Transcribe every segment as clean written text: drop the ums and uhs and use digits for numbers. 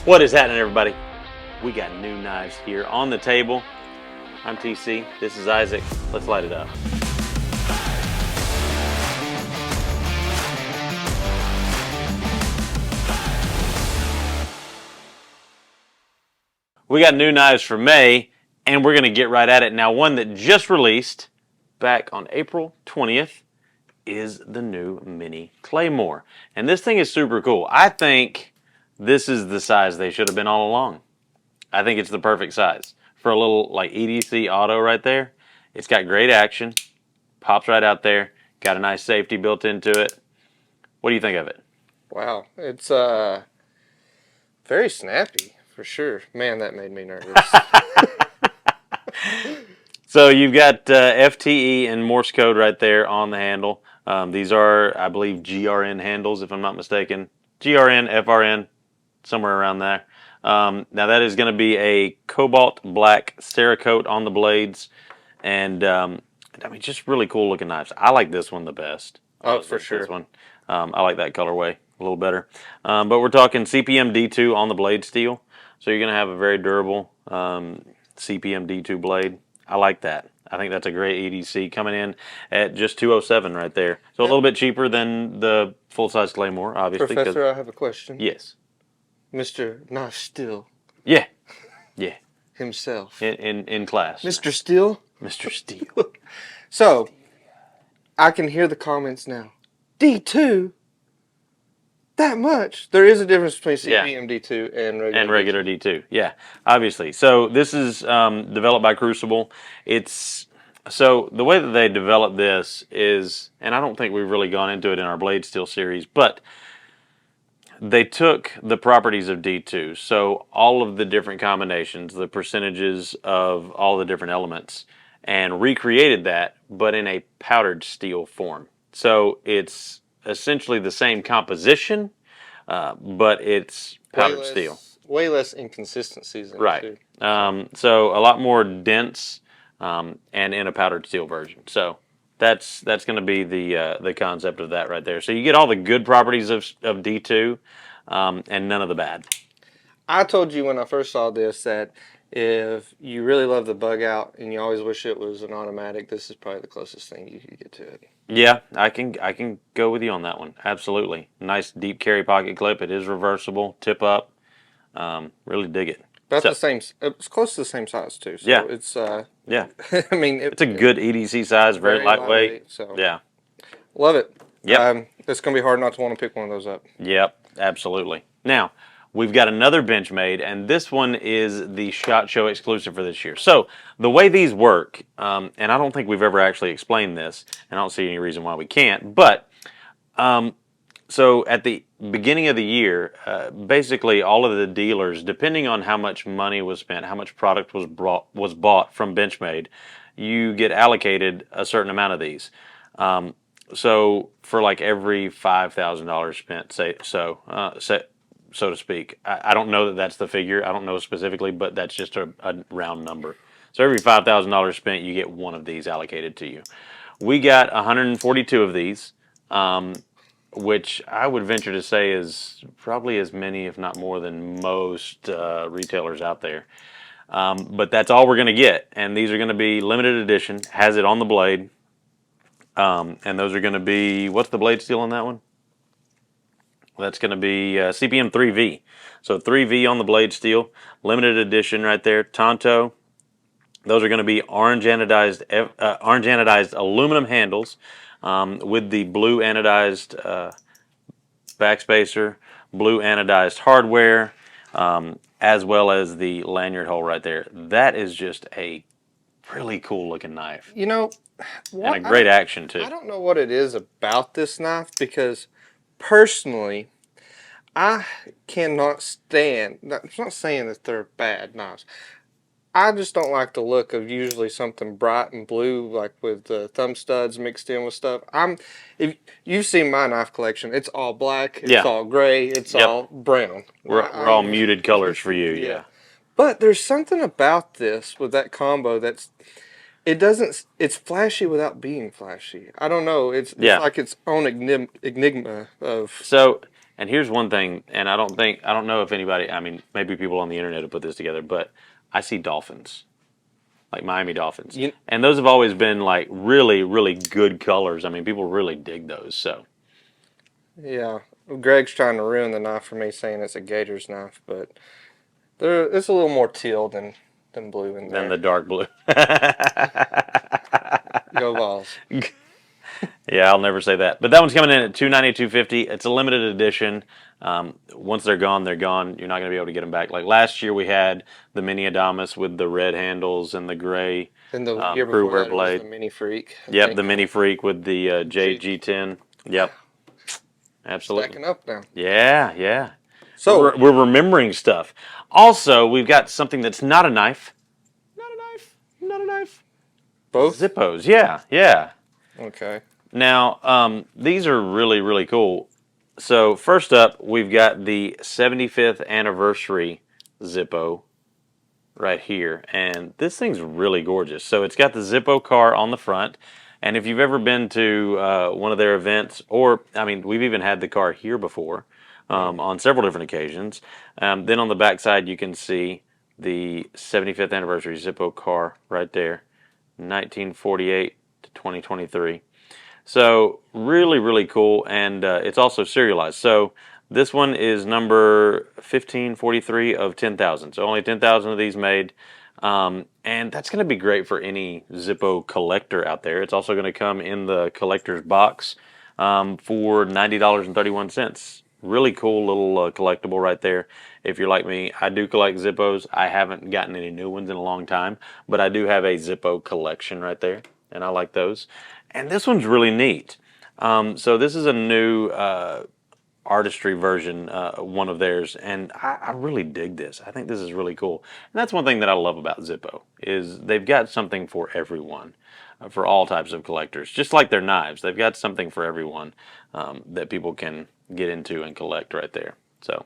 What is happening, everybody? We got new knives here on the table. I'm TC, this is Isaac. Let's light it up. We got new knives for May, and we're gonna get right at it. Now, one that just released back on April 20th is the new Mini Claymore. And this thing is super cool. I think this is the size they should have been all along. I think it's the perfect size for a little like EDC auto right there. It's got great action, pops right out there, got a nice safety built into it. What do you think of it? Wow, it's very snappy for sure. Man, that made me nervous. So you've got FTE and Morse code right there on the handle. These are, I believe, GRN handles, if I'm not mistaken. GRN, FRN, somewhere around there. Now that is going to be a cobalt black Cerakote on the blades, and I mean, just really cool looking knives. I like this one the best. Oh, for sure. This one, I like that colorway a little better. But we're talking CPM D2 on the blade steel, so you're going to have a very durable CPM D2 blade. I like that. I think that's a great EDC coming in at just $207 right there. So a little bit cheaper than the full-size Claymore, obviously. Professor, I have a question. Yes. Mr. Knife Steel. Yeah. Yeah. Himself. In class. Mr. Steel? Mr. Steel. So, I can hear the comments now. D2? That much? There is a difference between CPM D2 and regular D2. Yeah, obviously. So this is developed by Crucible. So the way that they developed this is, and I don't think we've really gone into it in our Blade Steel series, but they took the properties of D2, so all of the different combinations, the percentages of all the different elements, and recreated that, but in a powdered steel form. So it's essentially the same composition, but it's powdered steel. Way less inconsistencies in it, right. So a lot more dense, and in a powdered steel version. So that's going to be the concept of that right there. So you get all the good properties of D2, and none of the bad. I told you when I first saw this that if you really love the bug out and you always wish it was an automatic, this is probably the closest thing you could get to it. Yeah, I can go with you on that one. Absolutely. Nice deep carry pocket clip. It is reversible, tip up. Really dig it. That's the same. It's close to the same size too. So yeah. It's yeah. I mean, it's a good EDC size, very lightweight. So yeah. Love it. Yep. It's gonna be hard not to want to pick one of those up. Yep. Absolutely. Now, we've got another BENCHMADE, and this one is the SHOT Show exclusive for this year. So the way these work, and I don't think we've ever actually explained this, and I don't see any reason why we can't, but so at the beginning of the year, basically all of the dealers, depending on how much money was spent, how much product was bought from BENCHMADE, you get allocated a certain amount of these. So for like every $5,000 spent, so to speak. I don't know that that's the figure. I don't know specifically, but that's just a round number. So every $5,000 spent, you get one of these allocated to you. We got 142 of these, which I would venture to say is probably as many, if not more, than most retailers out there. But that's all we're going to get, and these are going to be limited edition, has it on the blade, and those are going to be, what's the blade steel on that one? That's going to be CPM 3V. So 3V on the blade steel, limited edition right there, Tonto. Those are going to be orange anodized aluminum handles with the blue anodized backspacer, blue anodized hardware, as well as the lanyard hole right there. That is just a really cool looking knife. You know, and a great action too. I don't know what it is about this knife because personally, I cannot stand, I'm not saying that they're bad knives. I just don't like the look of usually something bright and blue, like with the thumb studs mixed in with stuff. If you've seen my knife collection, it's all black, it's all gray, it's all brown. We're all muted colors for you, yeah. But there's something about this with that combo that's, it's flashy without being flashy. I don't know, it's like its own enigma of... So, And here's one thing, and I don't know if anybody, I mean, maybe people on the internet have put this together, but I see dolphins, like Miami Dolphins. And those have always been like really, really good colors. I mean, people really dig those, so. Yeah, Greg's trying to ruin the knife for me saying it's a Gator's knife, but it's a little more teal than blue in there. Than the dark blue. Go Vols. Yeah, I'll never say that. But that one's coming in at $290, $250. It's a limited edition. Once they're gone, they're gone. You're not going to be able to get them back. Like last year, we had the Mini Adamas with the red handles and the gray And the year before that blade. was the Mini Freak. Yep, the Mini Freak with the JG10. Yep, absolutely. Stacking up now. Yeah, yeah. So we're remembering stuff. Also, we've got something that's not a knife. Not a knife. Not a knife. Both? Zippos. Yeah, yeah. Okay. Now, these are really, really cool. So first up, we've got the 75th anniversary Zippo right here. And this thing's really gorgeous. So it's got the Zippo car on the front. And if you've ever been to one of their events, or, I mean, we've even had the car here before on several different occasions. Then on the back side, you can see the 75th anniversary Zippo car right there, 1948 to 2023. So really, really cool, and it's also serialized. So this one is number 1543 of 10,000. So only 10,000 of these made, and that's going to be great for any Zippo collector out there. It's also going to come in the collector's box for $90.31. Really cool little collectible right there. If you're like me, I do collect Zippos. I haven't gotten any new ones in a long time, but I do have a Zippo collection right there, and I like those. And this one's really neat. So this is a new artistry version, one of theirs, and I really dig this. I think this is really cool. And that's one thing that I love about Zippo, is they've got something for everyone, for all types of collectors. Just like their knives, they've got something for everyone that people can get into and collect right there. So,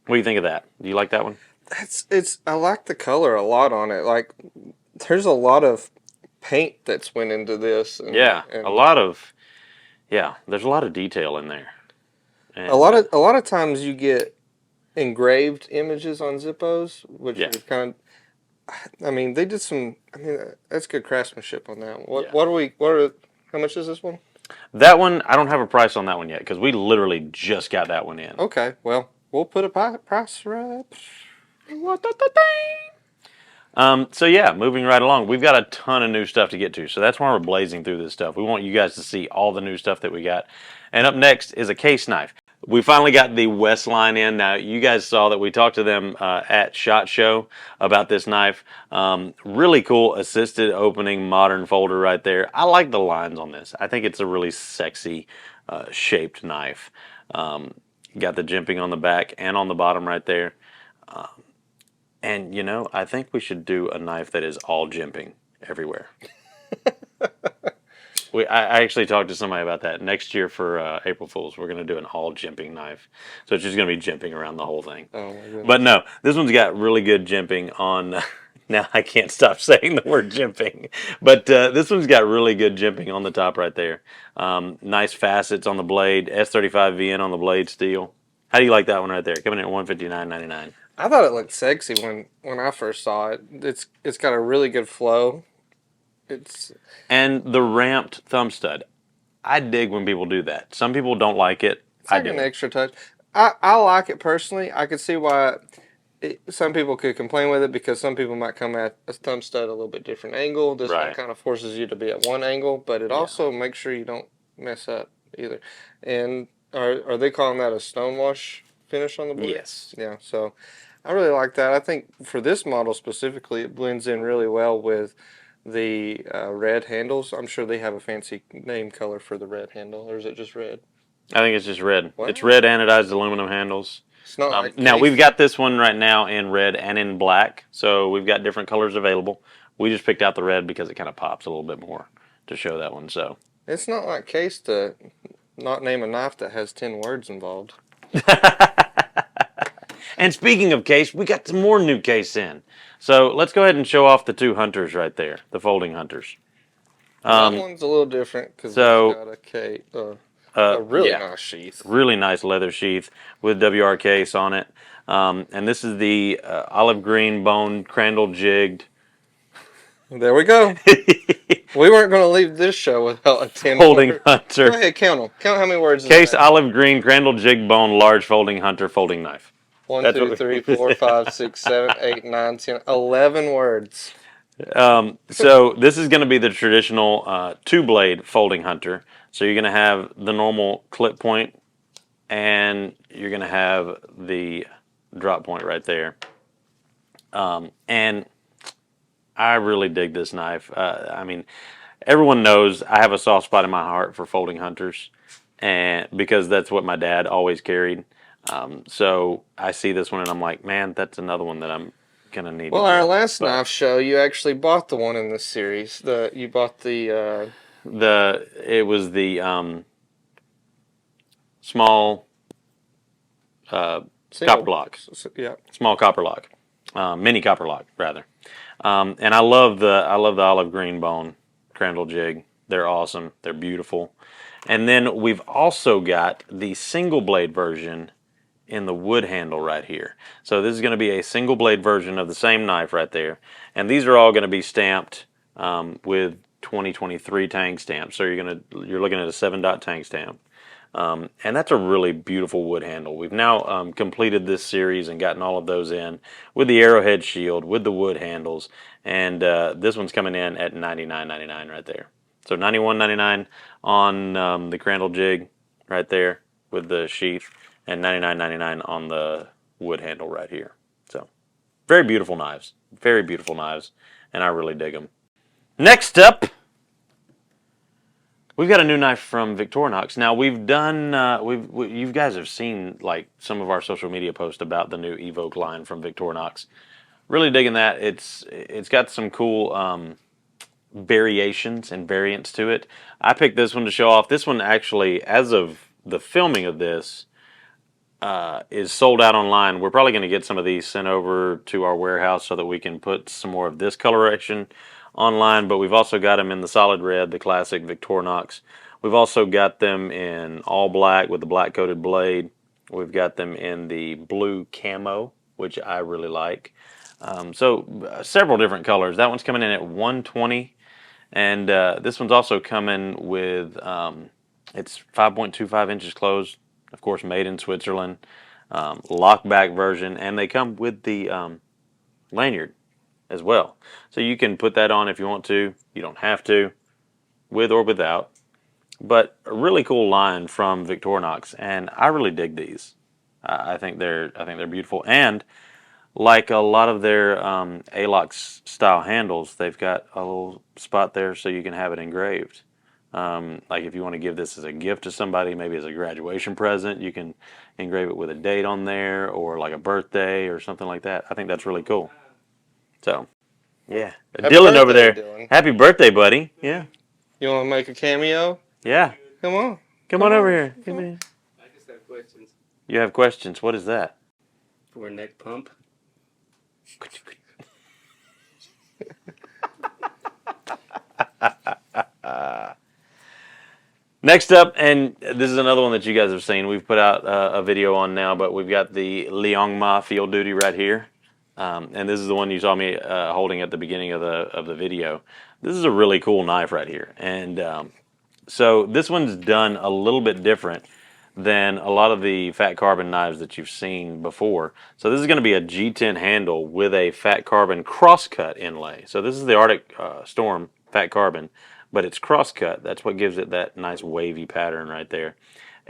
what do you think of that? Do you like that one? I like the color a lot on it. Like, there's a lot of paint that's went into this. And, yeah, there's a lot of detail in there. And a lot of times you get engraved images on Zippos, which are kind of, I mean, they did some, I mean, that's good craftsmanship on that one. How much is this one? That one, I don't have a price on that one yet, because we literally just got that one in. Okay, well, we'll put a price right. So yeah, moving right along, we've got a ton of new stuff to get to, so that's why we're blazing through this stuff. We want you guys to see all the new stuff that we got. And up next is a case knife. We finally got the WESTLINE in. Now, you guys saw that we talked to them at SHOT Show about this knife. Really cool assisted opening modern folder right there. I like the lines on this. I think it's a really sexy shaped knife. Got the jimping on the back and on the bottom right there. And, you know, I think we should do a knife that is all jimping everywhere. I actually talked to somebody about that. Next year for April Fools, we're going to do an all jimping knife. So it's just going to be jimping around the whole thing. Oh, my goodness. But no, this one's got really good jimping on... Now I can't stop saying the word jimping. But this one's got really good jimping on the top right there. Nice facets on the blade. S35 VN on the blade steel. How do you like that one right there? Coming in at $159.99. I thought it looked sexy when I first saw it. It's got a really good flow. And the ramped thumb stud. I dig when people do that. Some people don't like it. It's like an extra touch. I like it personally. I could see why some people could complain with it, because some people might come at a thumb stud a little bit different angle. This one kind of forces you to be at one angle, but it also makes sure you don't mess up either. And are they calling that a stonewash finish on the blade? Yes. Yeah, so I really like that. I think for this model specifically, it blends in really well with the red handles. I'm sure they have a fancy name color for the red handle, or is it just red? I think it's just red. What? It's red anodized aluminum handles. It's not like now, we've got this one right now in red and in black, so we've got different colors available. We just picked out the red because it kind of pops a little bit more to show that one. So it's not like Case to not name a knife that has 10 words involved. And speaking of Case, we got some more new Case in. So let's go ahead and show off the two hunters right there, the folding hunters. That one's a little different because it's got a A really yeah. nice sheath. Really nice leather sheath with WR case on it. And this is the olive green bone crandall jigged There we go. We weren't going to leave this show without a 10 folding word. hunter. Go ahead, count them. Count how many words is Case that? olive green crandall jig bone large folding hunter folding knife. 1, That's 2, what 3, 4, 5, 6, 7, 8, 9, 10, 11 words. So this is going to be the traditional two-blade folding hunter. So you're going to have the normal clip point, and you're going to have the drop point right there. And I really dig this knife. I mean, everyone knows I have a soft spot in my heart for folding hunters, and because that's what my dad always carried. So I see this one and I'm like, man, that's another one that I'm gonna need. Well, to our get. last But knife show, you actually bought the one in this series. You bought the it was the small copper block, yeah. small copper lock, mini copper lock rather. And I love the olive green bone crandall jig. They're awesome. They're beautiful. And then we've also got the single blade version in the wood handle right here. So this is going to be a single blade version of the same knife right there. And these are all going to be stamped with 2023 tang stamps. So you're looking at a 7-dot tang stamp. And that's a really beautiful wood handle. We've now completed this series and gotten all of those in with the arrowhead shield, with the wood handles, and this one's coming in at $99.99 right there. So $91.99 on the crandall jig right there with the sheath, and $99.99 on the wood handle right here. So very beautiful knives, and I really dig them. Next up, we've got a new knife from Victorinox. Now we've done, you guys have seen like some of our social media posts about the new EVOKE line from Victorinox. Really digging that. It's got some cool variations and variants to it. I picked this one to show off. This one actually, as of the filming of this, is sold out online. We're probably going to get some of these sent over to our warehouse so that we can put some more of this coloration online, but we've also got them in the solid red, the classic Victorinox. We've also got them in all black with the black coated blade. We've got them in the blue camo, which I really like. So several different colors. That one's coming in at $120, and this one's also coming with it's 5.25 inches closed, of course, made in Switzerland, lockback version, and they come with the lanyard as well. So you can put that on if you want to. You don't have to, with or without. But a really cool line from Victorinox, and I really dig these. I think they're beautiful, and like a lot of their A-lock style handles, they've got a little spot there so you can have it engraved. Like if you want to give this as a gift to somebody, maybe as a graduation present, you can engrave it with a date on there, or like a birthday or something like that. I think that's really cool. So, yeah. Happy Dylan over birthday, there. Dylan. Happy birthday, buddy. Yeah. You want to make a cameo? Yeah. Come on. Come on over here. Come in. I just have questions. You have questions. What is that? For a neck pump? Next up, and this is another one that you guys have seen. We've put out a video on now, but we've got the LIONG Field Duty right here. And this is the one you saw me holding at the beginning of the video. This is a really cool knife right here. And so this one's done a little bit different than a lot of the fat carbon knives that you've seen before. So this is going to be a G10 handle with a fat carbon crosscut inlay. So this is the Arctic Storm fat carbon, but it's crosscut. That's what gives it that nice wavy pattern right there.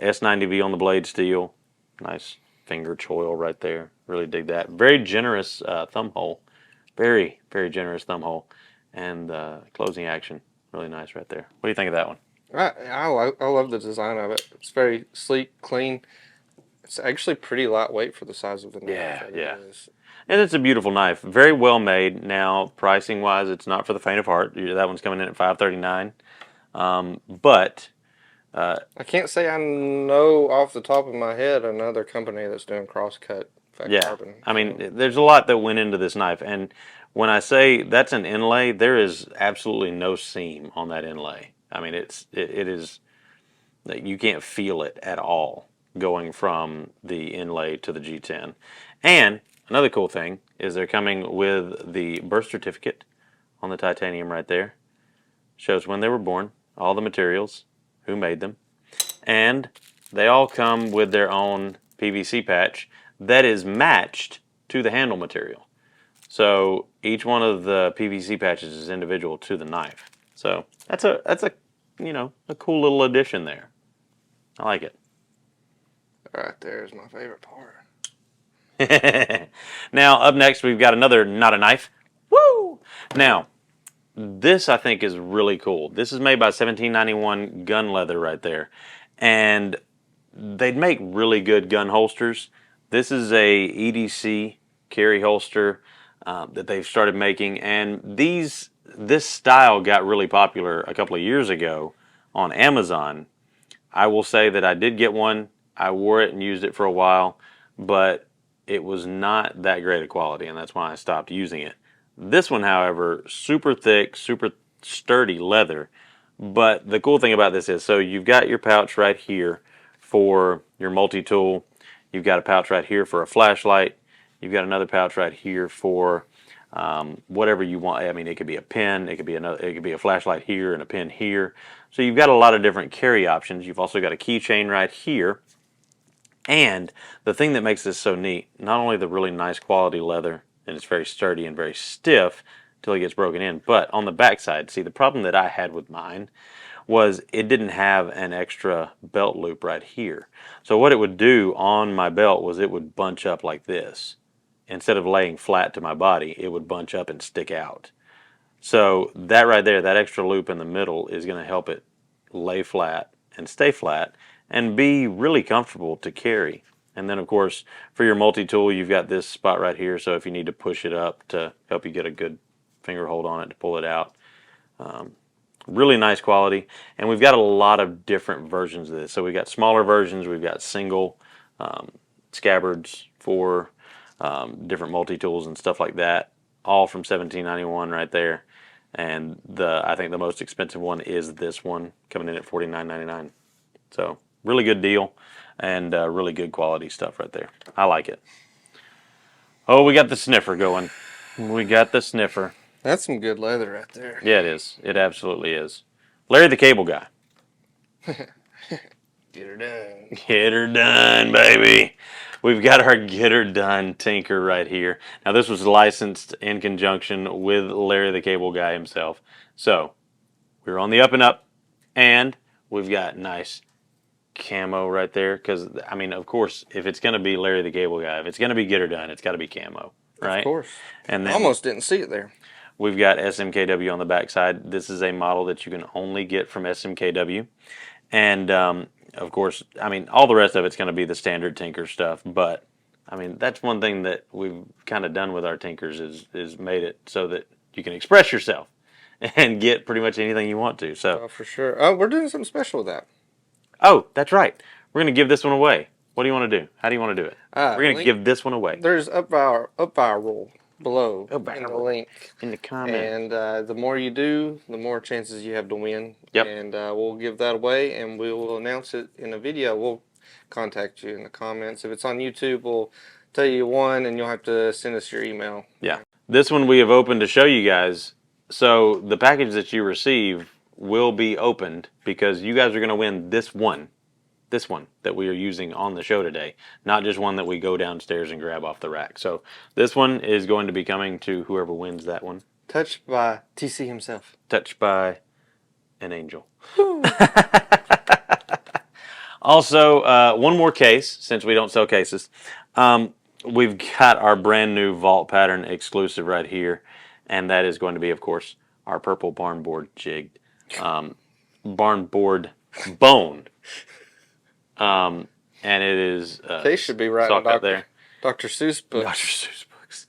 S90V on the blade steel. Nice finger choil right there. Really dig that. Very generous thumb hole. Very, very generous thumb hole. And closing action. Really nice right there. What do you think of that one? I love the design of it. It's very sleek, clean. It's actually pretty lightweight for the size of the knife. Yeah, yeah. It is. And it's a beautiful knife. Very well made. Now, pricing wise, it's not for the faint of heart. That one's coming in at $539. But I can't say I know off the top of my head another company that's doing crosscut fat carbon. I mean, there's a lot that went into this knife. And when I say that's an inlay, there is absolutely no seam on that inlay. I mean, it is that you can't feel it at all going from the inlay to the G10. And another cool thing is they're coming with the birth certificate on the titanium right there. Shows when they were born, all the materials, who made them, and they all come with their own PVC patch that is matched to the handle material. So each one of the PVC patches is individual to the knife. So that's a you know, a cool little addition there. I like it. Right there is my favorite part. Now up next we've got another not a knife. Woo! Now this I think is really cool. This is made by 1791 Gun Leather right there, and they'd make really good gun holsters. This is a EDC carry holster that they've started making, and this style got really popular a couple of years ago on Amazon. I will say that I did get one. I wore it and used it for a while, but it was not that great a quality, and that's why I stopped using it. This one, however, super thick, super sturdy leather. But the cool thing about this is, so you've got your pouch right here for your multi-tool. You've got a pouch right here for a flashlight. You've got another pouch right here for whatever you want. I mean, it could be a pen, it could be a flashlight here and a pen here. So you've got a lot of different carry options. You've also got a keychain right here. And the thing that makes this so neat, not only the really nice quality leather, and it's very sturdy and very stiff until it gets broken in, but on the backside, see, the problem that I had with mine was it didn't have an extra belt loop right here. So what it would do on my belt was it would bunch up like this. Instead of laying flat to my body, it would bunch up and stick out. So that right there, that extra loop in the middle is going to help it lay flat and stay flat and be really comfortable to carry. And then, of course, for your multi-tool, you've got this spot right here, so if you need to push it up to help you get a good finger hold on it to pull it out. Really nice quality. And we've got a lot of different versions of this. So we've got smaller versions, we've got single scabbards for different multi-tools and stuff like that, all from $17.91 right there. And I think the most expensive one is this one, coming in at $49.99. So really good deal. And really good quality stuff right there. I like it. Oh, we got the sniffer going. We got the sniffer. That's some good leather right there. Yeah, it is. It absolutely is. Larry the Cable Guy. Get her done. Get her done, baby. We've got our Git-R-Done Tinker right here. Now, this was licensed in conjunction with Larry the Cable Guy himself. So, we're on the up and up, and we've got nice camo right there, because I mean, of course, if it's going to be Larry the Cable Guy, if it's going to be Git-R-Done, it's got to be camo, right? Of course. And then almost didn't see it there. We've got SMKW on the backside. This is a model that you can only get from SMKW, and of course, I mean, all the rest of it's going to be the standard Tinker stuff. But I mean, that's one thing that we've kind of done with our Tinkers is made it so that you can express yourself and get pretty much anything you want to. So, Oh, for sure. Oh, we're doing something special with that. oh, that's right. We're going to give this one away. What do you want to do? How do you want to do it? We're going to Link- give this one away. There's up our roll below Up our in the roll. link. In the comments. And the more you do, the more chances you have to win. Yep. And we'll give that away, and we will announce it in a video. We'll contact you in the comments. If it's on YouTube, we'll tell you won, and you'll have to send us your email. Yeah. This one we have opened to show you guys. So the package that you receive will be opened because you guys are going to win this one that we are using on the show today, not just one that we go downstairs and grab off the rack. So this one is going to be coming to whoever wins that one. Touched by TC himself. Touched by an angel. Also, one more case, since we don't sell cases. We've got our brand new vault pattern exclusive right here, and that is going to be, of course, our purple barnboard jigged. Barnboard bone. And it is They should be writing socked out there. Dr. Seuss books. Dr. Seuss books.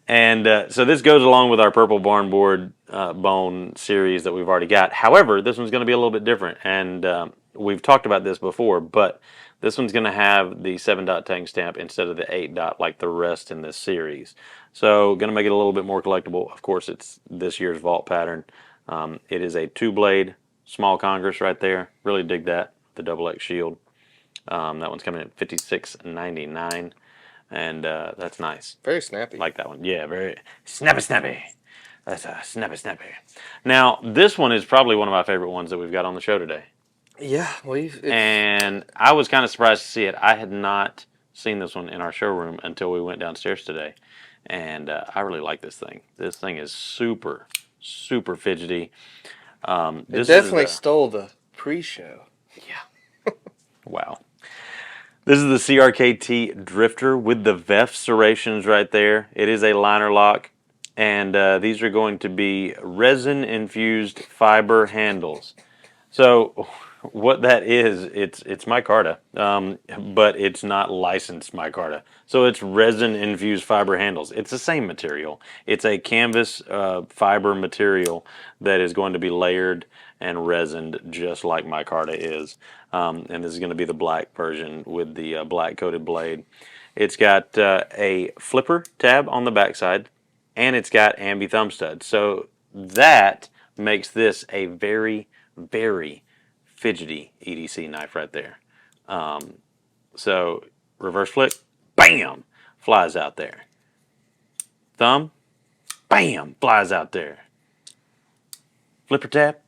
And so this goes along with our purple barnboard bone series that we've already got. However, this one's going to be a little bit different, and we've talked about this before, but this one's going to have the 7-dot tang stamp instead of the 8-dot like the rest in this series. So going to make it a little bit more collectible. Of course, it's this year's vault pattern. It is a 2-blade small Congress right there. Really dig that. the double X shield. That one's coming in at $56.99, and that's nice. Very snappy. Like that one. Yeah, very snappy. That's a snappy. Now, this one is probably one of my favorite ones that we've got on the show today. Yeah, And I was kind of surprised to see it. I had not seen this one in our showroom until we went downstairs today. And I really like this thing. This thing is super, super fidgety. It definitely stole the pre-show. Yeah. Wow. This is the CRKT Drifter with the VEFF serrations right there. It is a liner lock. And these are going to be resin-infused fiber handles. So what that is, it's micarta, but it's not licensed micarta. So it's resin-infused fiber handles. It's the same material. It's a canvas fiber material that is going to be layered and resined just like micarta is. And this is going to be the black version with the black coated blade. It's got a flipper tab on the backside, and it's got ambi thumb studs. So that makes this a very, very fidgety EDC knife right there. So reverse flick, bam, flies out there. Thumb, bam, flies out there. Flipper tap,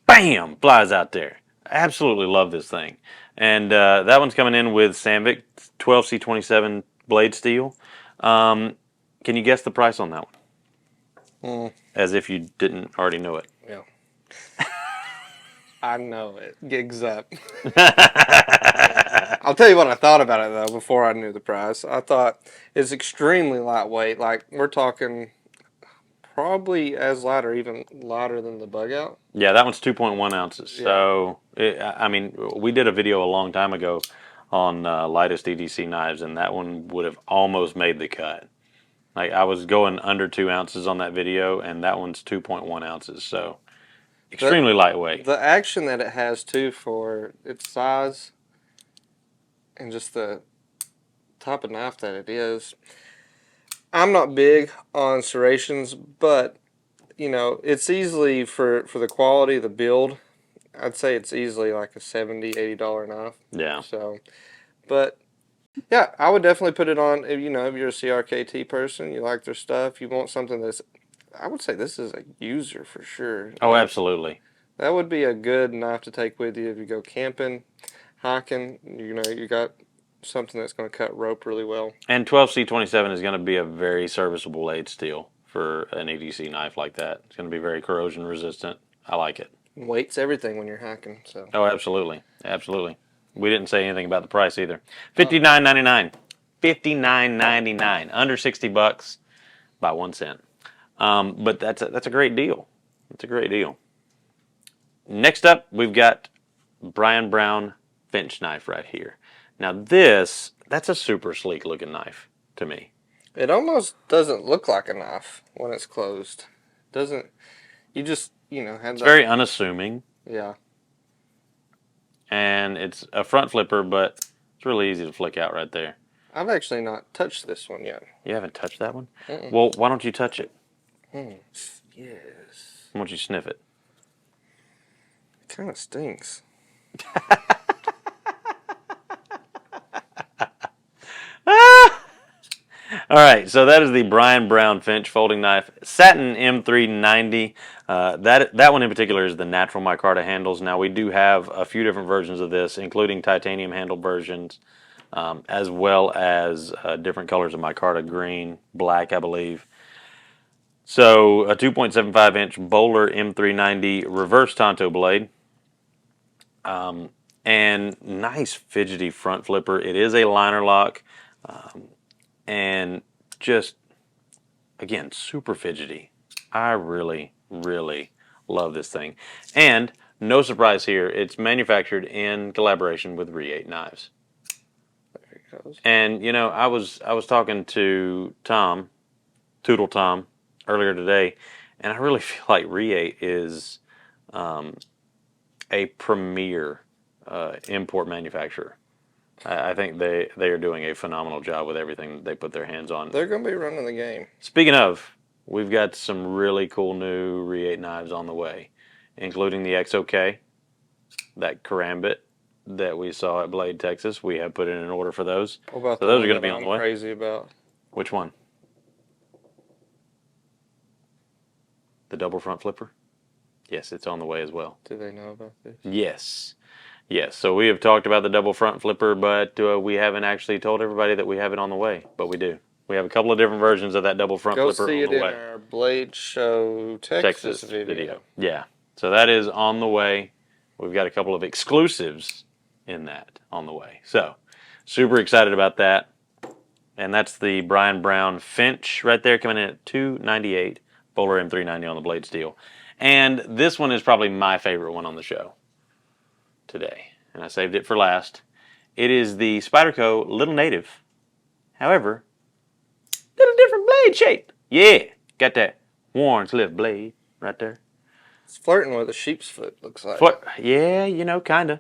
bam, flies out there. I absolutely love this thing. And that one's coming in with Sandvik 12C27 blade steel. Can you guess the price on that one? As if you didn't already know it. Yeah. I know it. Gigs up. I'll tell you what I thought about it, though, before I knew the price. I thought it's extremely lightweight. Like, we're talking probably as light or even lighter than the bug out. Yeah, that one's 2.1 ounces. Yeah. So, I mean, we did a video a long time ago on lightest EDC knives, and that one would have almost made the cut. Like, I was going under 2 ounces on that video, and that one's 2.1 ounces. So, extremely lightweight. The action that it has, too, for its size and just the type of knife that it is. I'm not big on serrations, but, you know, it's easily, for the quality, the build, I'd say it's easily like a $70, $80 knife. Yeah. So, but, yeah, I would definitely put it on, if, you know, if you're a CRKT person, you like their stuff, you want something that's, I would say this is a user for sure. Oh, absolutely. That would be a good knife to take with you if you go camping, hiking, you know, you got something that's going to cut rope really well. And 12C27 is going to be a very serviceable blade steel for an EDC knife like that. It's going to be very corrosion resistant. I like it. Weight's everything when you're hiking. So. Oh, absolutely. Absolutely. We didn't say anything about the price either. $59.99. $59.99. Under $60 by 1 cent. But that's a great deal. It's a great deal. Next up, we've got Brian Brown Finch knife right here. Now that's a super sleek looking knife to me. It almost doesn't look like a knife when it's closed. Doesn't, you just, you know, had It's that. very unassuming. Yeah. And it's a front flipper, but it's really easy to flick out right there. I've actually not touched this one yet. You haven't touched that one? Well, why don't you touch it? Yes. Why don't you sniff it? It kind of stinks. All right, so that is the Brian Brown Finch folding knife, satin M390. That one in particular is the natural micarta handles. Now we do have a few different versions of this, including titanium handle versions, as well as different colors of micarta, green, black, I believe. So a 2.75 inch Bowler M390 reverse Tonto blade, and nice fidgety front flipper. It is a liner lock. And just, again, super fidgety. I really, really love this thing. And no surprise here, it's manufactured in collaboration with Re8 Knives. There it goes. And you know, I was talking to Tom, Toodle Tom, earlier today, and I really feel like Re8 is a premier import manufacturer. I think they are doing a phenomenal job with everything they put their hands on. They're going to be running the game. Speaking of, we've got some really cool new Re8 knives on the way, including the XOK, that Karambit, that we saw at Blade, Texas. We have put in an order for those. What about So the those one are going to that be on I'm the way. crazy about? Which one? The double front flipper? Yes, it's on the way as well. Do they know about this? Yes. Yes, so we have talked about the double front flipper, but we haven't actually told everybody that we have it on the way, but we do. We have a couple of different versions of that double front Go flipper see on it the way. in our Blade Show Texas video. Yeah, so that is on the way. We've got a couple of exclusives in that on the way. So, super excited about that. And that's the Brian Brown Finch right there, coming in at $298, Bowler M390 on the blade steel. And this one is probably my favorite one on the show today, and I saved it for last. It is the SPYDERCO Little Native. However, little different blade shape. Yeah, got that Wharncliffe blade right there. It's flirting with a sheep's foot, looks like. Yeah, you know, kind of.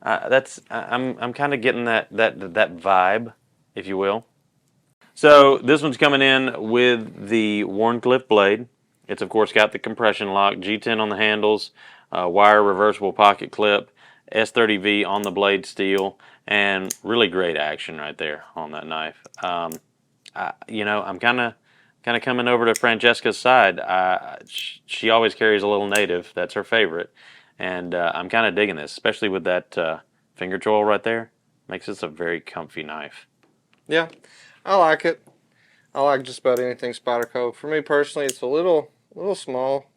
I'm kind of getting that vibe, if you will. So this one's coming in with the Wharncliffe blade. It's of course got the compression lock, G10 on the handles, wire reversible pocket clip, S30V on the blade steel, and really great action right there on that knife. You know, I'm kind of coming over to Francesca's side. She always carries a little native. That's her favorite. And I'm kind of digging this, especially with that finger choil right there. Makes this a very comfy knife. Yeah, I like it. I like just about anything SPYDERCO. For me personally, it's a little small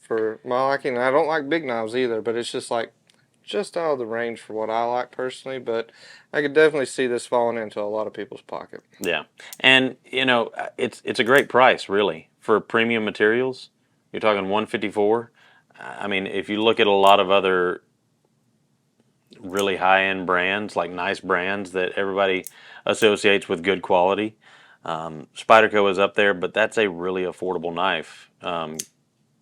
for my liking. I don't like big knives either, but it's just like just out of the range for what I like personally. But I could definitely see this falling into a lot of people's pocket. Yeah, and you know, it's a great price really for premium materials. You're talking $154. I mean, if you look at a lot of other really high-end brands, like nice brands that everybody associates with good quality, SPYDERCO is up there, but that's a really affordable knife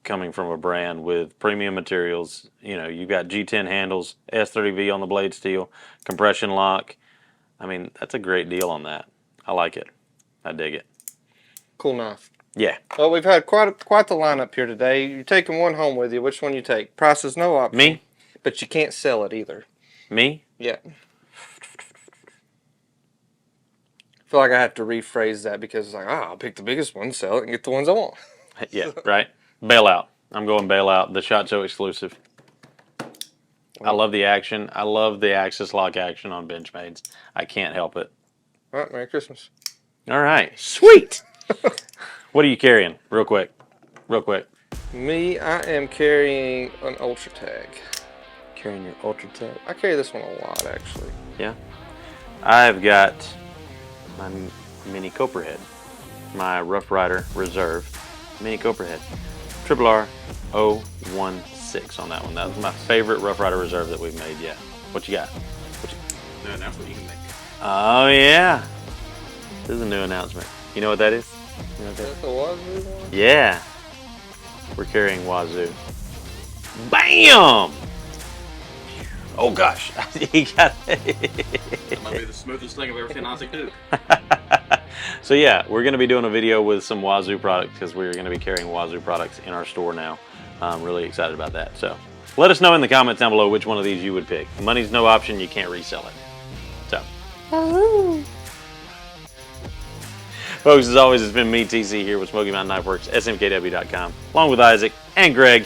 coming from a brand with premium materials. You know, you've got G10 handles, S30V on the blade steel, compression lock. I mean, that's a great deal on that. I like it. I dig it. Cool knife. Yeah. Well, we've had quite the lineup here today. You're taking one home with you. Which one you take? Price is no option. Me? But you can't sell it either. Me? Yeah. I feel like I have to rephrase that because it's like, I'll pick the biggest one, sell it, and get the ones I want. Yeah, right. Bailout. I'm going Bailout, the SHOT Show exclusive. I love the action. I love the axis lock action on BenchMades. I can't help it. All right, Merry Christmas. All right. Sweet. What are you carrying? Real quick. Real quick. Me, I am carrying an Ultra Tag. Carrying your Ultra Tag? I carry this one a lot, actually. Yeah. I've got my mini Copperhead. My Rough Rider Reserve mini Copperhead. RR 016 on that one. That was my favorite Rough Rider Reserve that we've made yet. What you got? No, that's what you can make. Oh, yeah. This is a new announcement. You know what that is? You know what that Is is? that the Wazoo one? Yeah. We're carrying Wazoo. Bam! Oh, gosh. He got That might be the smoothest thing I've ever seen Isaac do. So yeah, we're going to be doing a video with some Wazoo products because we're going to be carrying Wazoo products in our store now. I'm really excited about that. So let us know in the comments down below which one of these you would pick. Money's no option, you can't resell it. So. Folks, as always, it's been me, TC, here with Smoky Mountain Knife Works, SMKW.com, along with Isaac and Greg.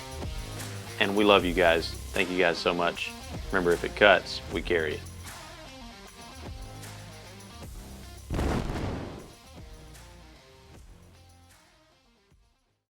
And we love you guys. Thank you guys so much. Remember, if it cuts, we carry it.